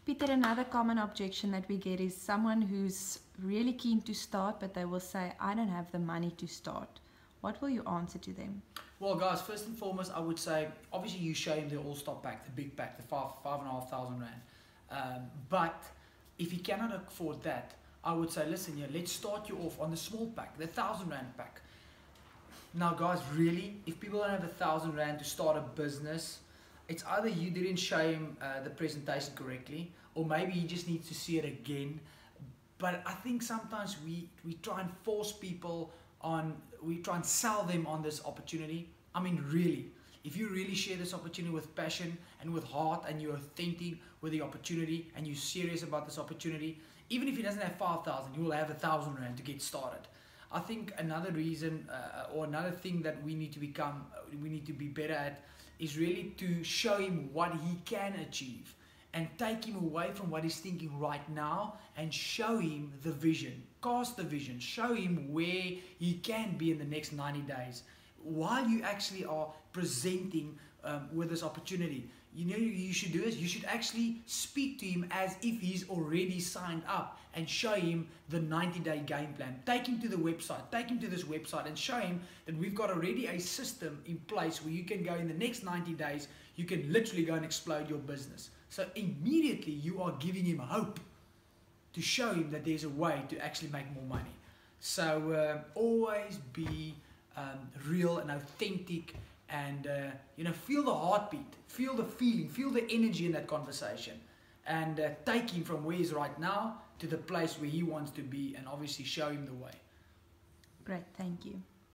Peter, another common objection that we get is someone who's really keen to start, but they will say, I don't have the money to start. What will you answer to them? Well, guys, first and foremost, I would say, obviously you show him the all-star pack, the big pack, the 5,500 rand. But if he cannot afford that, I would say, listen here, let's start you off on the small pack, the 1,000 rand pack. Now, guys, really, if people don't have 1,000 rand to start a business, it's either you didn't show him the presentation correctly, or maybe he just needs to see it again. But I think sometimes we try and force people on, we try and sell them on this opportunity. I mean, really, if you really share this opportunity with passion and with heart, and you're authentic with the opportunity, and you're serious about this opportunity, even if he doesn't have 5,000, you will have 1,000 rand to get started. I think another reason or another thing that we need to be better at is really to show him what he can achieve and take him away from what he's thinking right now and show him the vision, cast the vision, show him where he can be in the next 90 days while you actually are presenting with this opportunity. You know, you should do is you should actually speak to him as if he's already signed up and show him the 90-day game plan. Take him to the website, take him to this website and show him that we've got already a system in place where you can go in the next 90 days, you can literally go and explode your business. So immediately you are giving him hope to show him that there's a way to actually make more money. So always be real and authentic, and you know, feel the heartbeat, feel the feeling, feel the energy in that conversation, and take him from where he's right now to the place where he wants to be, and obviously show him the way. Great, thank you.